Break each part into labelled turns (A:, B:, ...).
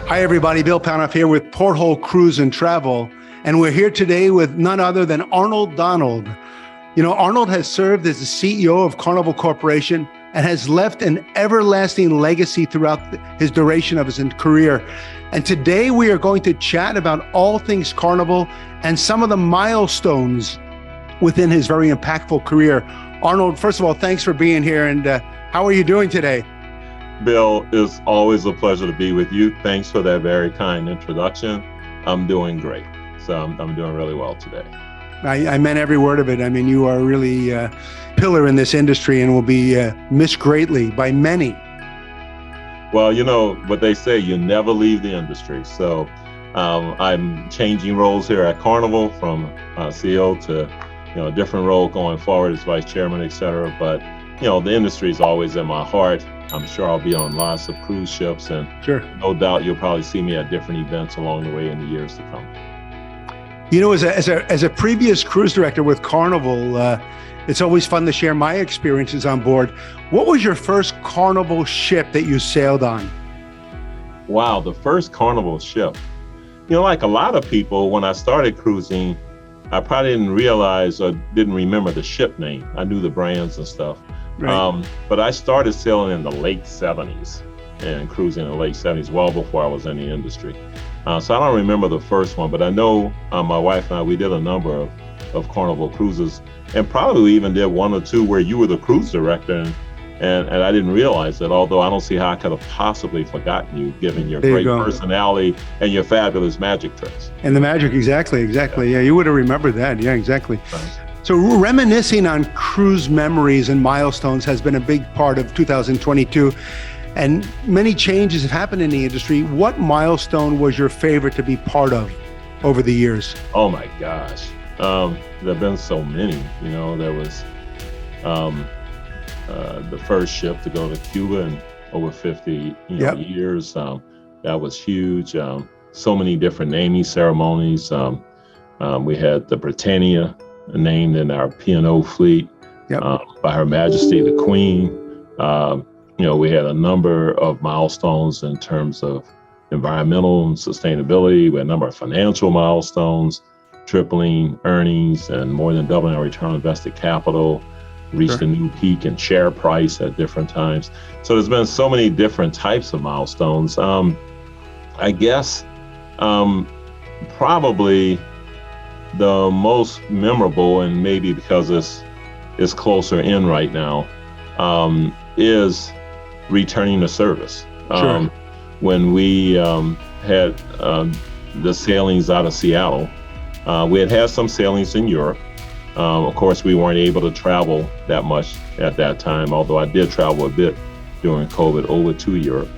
A: Hi, everybody. Bill Panoff here with Porthole Cruise and Travel. And we're here today with none other than Arnold Donald. You know, Arnold has served as the CEO of Carnival Corporation and has left an everlasting legacy throughout his duration of his career. And today we are going to chat about all things Carnival and some of the milestones within his very impactful career. Arnold, first of all, thanks for being here. And how are you doing today?
B: Bill, it's always a pleasure to be with you. Thanks for that very kind introduction. I'm doing great. So I'm doing really well today.
A: I meant every word of it. I mean, you are really a pillar in this industry and will be missed greatly by many.
B: Well, you know what they say, you never leave the industry. So I'm changing roles here at Carnival from CEO to a different role going forward as vice chairman, et cetera. But the industry is always in my heart. I'm sure I'll be on lots of cruise ships, and
A: sure,
B: no doubt you'll probably see me at different events along the way in the years to come.
A: You know, as a previous cruise director with Carnival, it's always fun to share my experiences on board. What was your first Carnival ship that you sailed on?
B: Wow, the first Carnival ship. Like a lot of people, when I started cruising, I probably didn't realize or didn't remember the ship name. I knew the brands and stuff.
A: Right.
B: But I started sailing in the late 70s and cruising in the late 70s, well before I was in the industry. So I don't remember the first one, but I know my wife and I, we did a number of Carnival cruises, and probably even did one or two where you were the cruise director, and I didn't realize it, although I don't see how I could have possibly forgotten you, given your great personality and your fabulous magic tricks.
A: And the magic, exactly. Yeah, you would have remembered that. Yeah, exactly.
B: Right.
A: So reminiscing on cruise memories and milestones has been a big part of 2022, and many changes have happened in the industry. What milestone was your favorite to be part of over the years?
B: Oh my gosh, there have been so many. There was the first ship to go to Cuba in over 50 years. That was huge. So many different naming ceremonies. We had the Britannia named in our P&O fleet by Her Majesty the Queen. We had a number of milestones in terms of environmental and sustainability. We had a number of financial milestones, tripling earnings and more than doubling our return on invested capital, reached a new peak in share price at different times. So there's been so many different types of milestones. I guess probably the most memorable, and maybe because it's closer in right now, is returning to service.
A: Sure.
B: When we had the sailings out of Seattle, we had some sailings in Europe. Of course, we weren't able to travel that much at that time, although I did travel a bit during COVID over to Europe.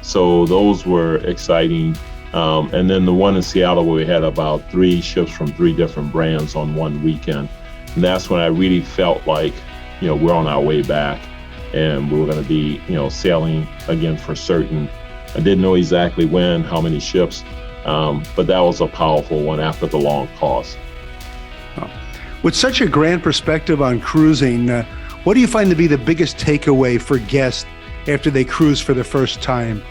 B: So those were exciting. And then the one in Seattle where we had about 3 ships from 3 different brands on one weekend. And that's when I really felt like, we're on our way back and we were going to be, sailing again for certain. I didn't know exactly when, how many ships, but that was a powerful one after the long pause.
A: With such a grand perspective on cruising, what do you find to be the biggest takeaway for guests after they cruise for the first time?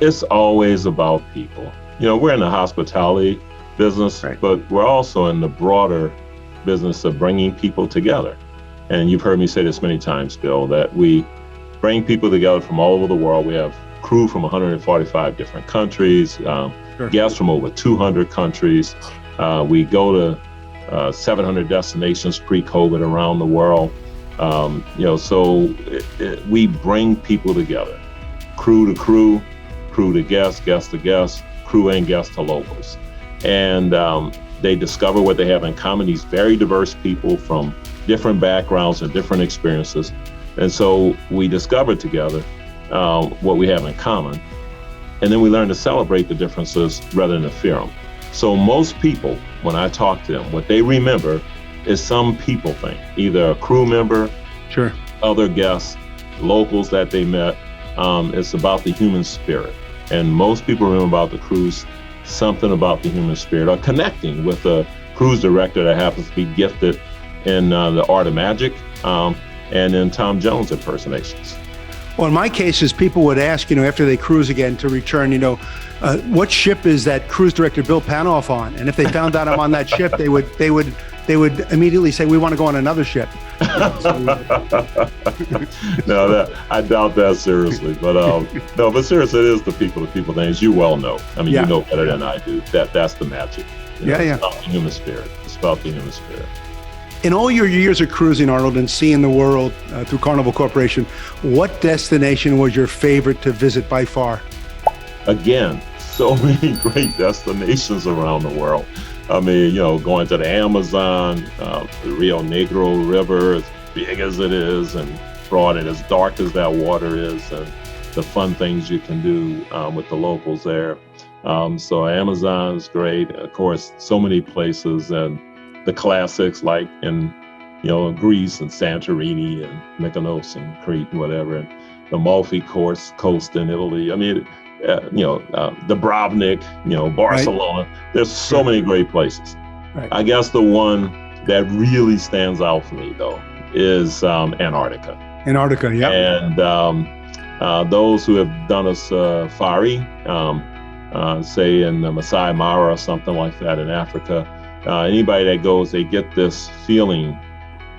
B: It's always about people. We're in the hospitality business,
A: right,
B: but we're also in the broader business of bringing people together. And you've heard me say this many times, Bill, that we bring people together from all over the world. We have crew from 145 different countries, guests from over 200 countries. We go to 700 destinations pre-COVID around the world. So we bring people together, crew to crew, crew to guest, guest to guest, crew and guest to locals. And they discover what they have in common, these very diverse people from different backgrounds and different experiences. And so we discover together what we have in common. And then we learn to celebrate the differences rather than fear them. So most people, when I talk to them, what they remember is some people thing, either a crew member,
A: sure,
B: other guests, locals that they met. It's about the human spirit. And most people remember about the cruise, something about the human spirit, or connecting with a cruise director that happens to be gifted in the art of magic and in Tom Jones impersonations.
A: Well, in my cases, people would ask, after they cruise again to return, what ship is that cruise director Bill Panoff on? And if they found out I'm on that ship, they would immediately say, we want to go on another ship.
B: No, I doubt that seriously. But no, but seriously, it is the people things. You well know. I mean, you know better than I do. That's the magic. It's about the human spirit. It's about the human spirit.
A: In all your years of cruising, Arnold, and seeing the world through Carnival Corporation, what destination was your favorite to visit by far?
B: Again, so many great destinations around the world. I mean, going to the Amazon, the Rio Negro River, as big as it is, and broad and as dark as that water is, and the fun things you can do with the locals there. So Amazon's great. Of course, so many places, and the classics like in, Greece and Santorini and Mykonos and Crete and whatever, and the Amalfi Coast in Italy. I mean, the Dubrovnik, Barcelona. Right. There's so many great places. Right. I guess the one that really stands out for me, though, is Antarctica.
A: Antarctica, yeah.
B: And those who have done a safari, say in the Masai Mara or something like that in Africa, anybody that goes, they get this feeling,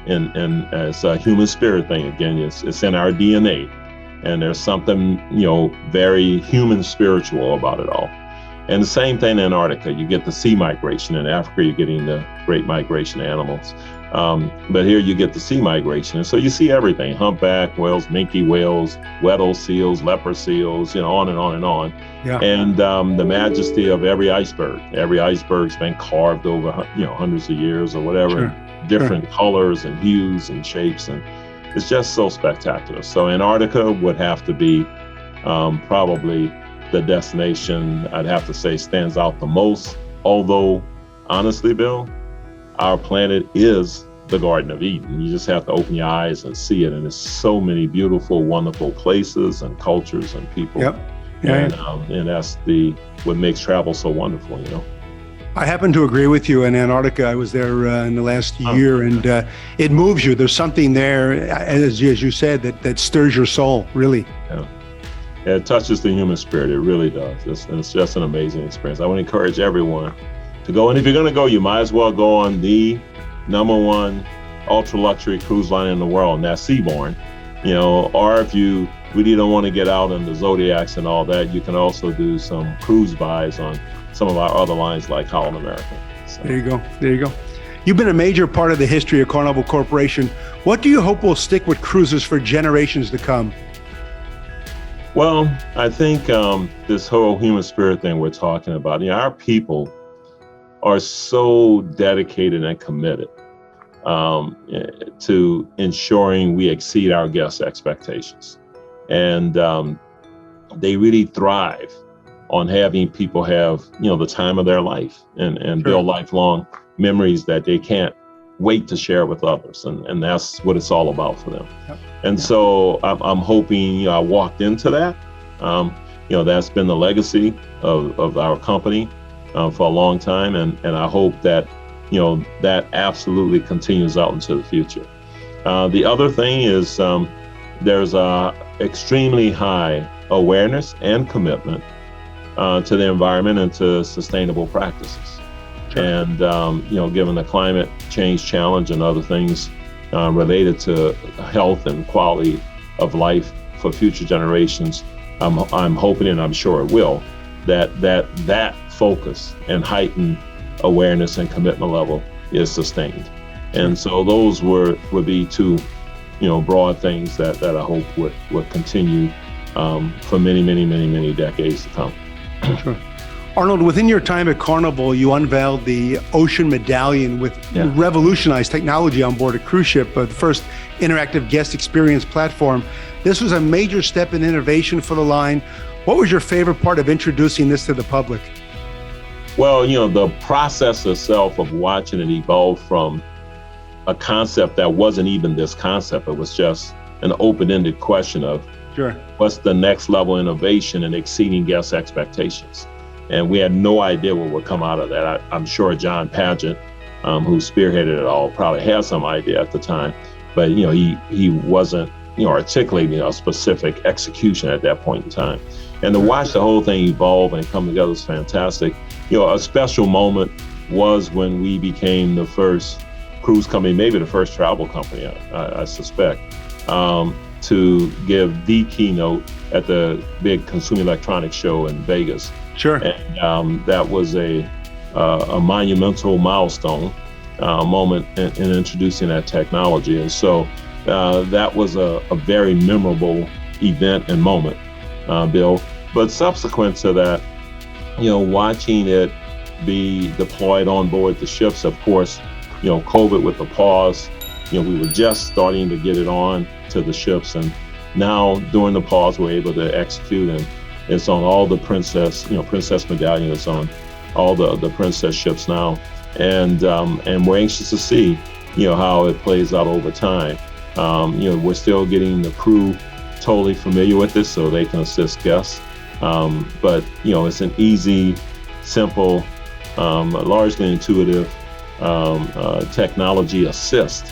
B: and it's a human spirit thing. Again, it's in our DNA. And there's something, very human spiritual about it all. And the same thing in Antarctica. You get the sea migration. In Africa, you're getting the great migration animals. But here you get the sea migration. And so you see everything: humpback whales, minke whales, Weddell seals, leopard seals, on and on and on. Yeah. And the majesty of every iceberg. Every iceberg's been carved over, hundreds of years or whatever. Sure. Different colors and hues and shapes. And it's just so spectacular. So Antarctica would have to be probably the destination I'd have to say stands out the most. Although, honestly, Bill, our planet is the Garden of Eden. You just have to open your eyes and see it. And there's so many beautiful, wonderful places and cultures and people. Yep. Yeah. And that's what makes travel so wonderful,
A: I happen to agree with you. In Antarctica, I was there in the last year, and it moves you. There's something there, as you said, that stirs your soul, really.
B: Yeah. It touches the human spirit. It really does. It's just an amazing experience. I would encourage everyone to go. And if you're going to go, you might as well go on the #1 ultra luxury cruise line in the world, and that's Seabourn. Or if you really don't want to get out in the Zodiacs and all that, you can also do some cruise buys on some of our other lines like Holland America. So.
A: There you go. You've been a major part of the history of Carnival Corporation. What do you hope will stick with cruises for generations to come?
B: Well, I think this whole human spirit thing we're talking about, our people are so dedicated and committed to ensuring we exceed our guests' expectations. And they really thrive on having people have, the time of their life and build lifelong memories that they can't wait to share with others. And that's what it's all about for them. Yep. And so I'm hoping, I walked into that. That's been the legacy of our company for a long time. And I hope that, that absolutely continues out into the future. The other thing is there's a extremely high awareness and commitment to the environment and to sustainable practices. Sure. And, given the climate change challenge and other things related to health and quality of life for future generations, I'm hoping, and I'm sure it will, that focus and heightened awareness and commitment level is sustained. And so those would be two, broad things that I hope would continue for many, many, many, many decades to come.
A: Sure. Arnold, within your time at Carnival, you unveiled the Ocean Medallion, with revolutionized technology on board a cruise ship, the first interactive guest experience platform. This was a major step in innovation for the line. What was your favorite part of introducing this to the public?
B: Well, the process itself of watching it evolve from a concept that wasn't even this concept. It was just an open-ended question of what's the next level innovation and exceeding guest expectations. And we had no idea what would come out of that. I'm sure John Paget, who spearheaded it all, probably had some idea at the time, but he wasn't articulating a specific execution at that point in time. And to watch the whole thing evolve and come together was fantastic. A special moment was when we became the first cruise company, maybe the first travel company, I suspect, to give the keynote at the big Consumer Electronics Show in Vegas.
A: Sure.
B: And that was a monumental milestone moment in introducing that technology. And so that was a very memorable event and moment, Bill. But subsequent to that, watching it be deployed on board the ships, of course, COVID with the pause, we were just starting to get it on to the ships. And now during the pause, we're able to execute, and it's on all the Princess Medallion is on all the Princess ships now. And we're anxious to see, how it plays out over time. We're still getting the crew totally familiar with this so they can assist guests. But it's an easy, simple, largely intuitive technology assist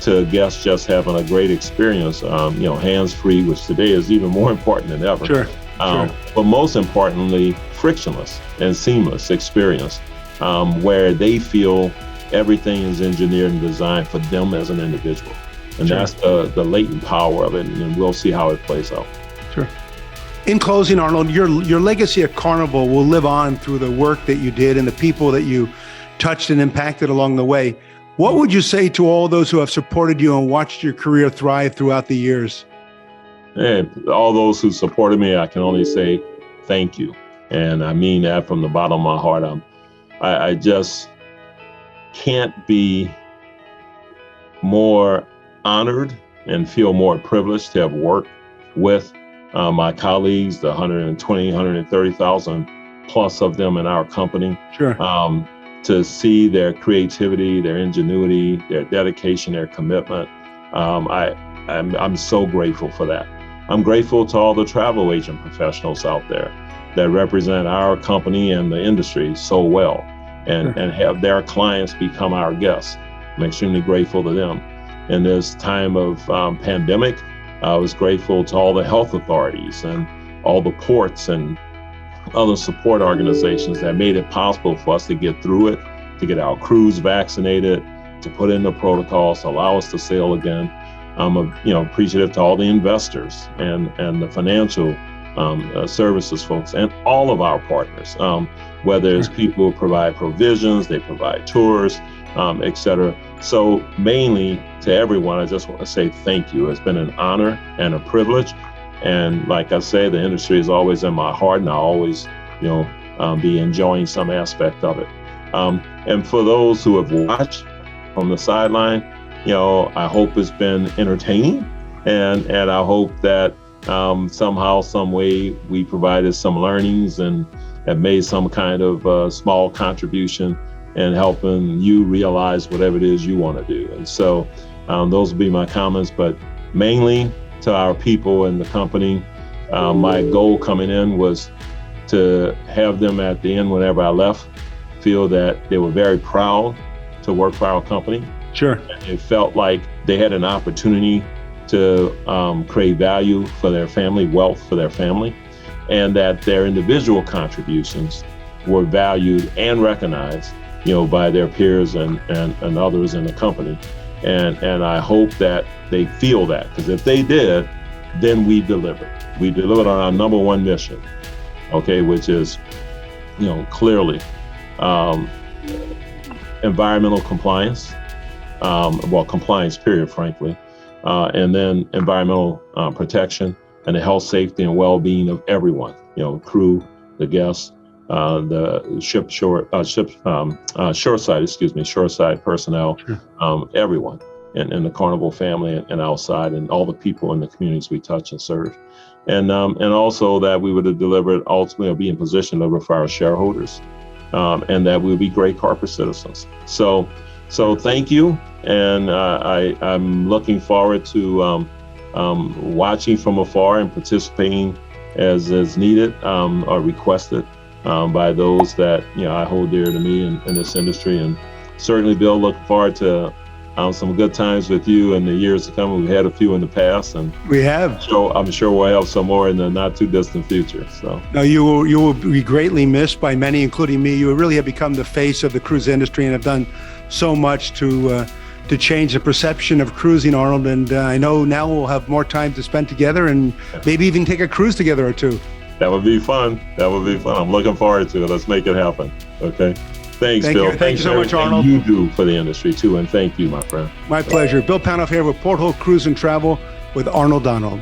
B: to guests just having a great experience, hands-free, which today is even more important than ever.
A: Sure.
B: But most importantly, frictionless and seamless experience, where they feel everything is engineered and designed for them as an individual. And that's the latent power of it, and we'll see how it plays out.
A: Sure. In closing, Arnold, your legacy at Carnival will live on through the work that you did and the people that you touched and impacted along the way. What would you say to all those who have supported you and watched your career thrive throughout the years?
B: And all those who supported me, I can only say thank you. And I mean that from the bottom of my heart. I just can't be more honored and feel more privileged to have worked with my colleagues, the 130,000 plus of them in our company.
A: Sure.
B: To see their creativity, their ingenuity, their dedication, their commitment. I'm so grateful for that. I'm grateful to all the travel agent professionals out there that represent our company and the industry so well, and have their clients become our guests. I'm extremely grateful to them. In this time of pandemic, I was grateful to all the health authorities and all the ports and other support organizations that made it possible for us to get through it, to get our crews vaccinated, to put in the protocols, to allow us to sail again. I'm appreciative to all the investors and the financial services folks and all of our partners, whether it's people who provide provisions, they provide tours, et cetera. So mainly to everyone, I just want to say thank you. It's been an honor and a privilege. And like I say, the industry is always in my heart, and I'll always, be enjoying some aspect of it. And for those who have watched from the sideline, I hope it's been entertaining, and I hope that somehow, some way, we provided some learnings and have made some kind of small contribution in helping you realize whatever it is you want to do. And so those will be my comments, but mainly to our people in the company. My goal coming in was to have them at the end, whenever I left, feel that they were very proud to work for our company.
A: Sure.
B: And it felt like they had an opportunity to create value for their family, wealth for their family, and that their individual contributions were valued and recognized, by their peers and others in the company. And I hope that they feel that, because if they did, then we delivered. We delivered on our number one mission, okay, which is, clearly environmental compliance, compliance period, frankly, and then environmental protection and the health, safety, and well-being of everyone, crew, the guests, the shoreside personnel, sure. Everyone in the Carnival family and outside, and all the people in the communities we touch and serve. And also that we would have delivered, ultimately be in position to deliver for our shareholders, and that we would be great corporate citizens. So thank you. And I'm looking forward to watching from afar and participating as is needed or requested by those that I hold dear to me in this industry. And certainly, Bill, look forward to some good times with you in the years to come. We've had a few in the past, and
A: We have.
B: so I'm sure we'll have some more in the not too distant future. So
A: No, you will be greatly missed by many, including me. You really have become the face of the cruise industry and have done so much to change the perception of cruising, Arnold. And I know now we'll have more time to spend together and maybe even take a cruise together or two.
B: that would be fun. That would be fun. I'm looking forward to it. Let's make it happen. Okay. Thanks, Bill.
A: Thank you so much,
B: for everything
A: Arnold.
B: you do for the industry too, and thank you, my friend.
A: My pleasure. Bill Panoff here with Porthole Cruise and Travel with Arnold Donald.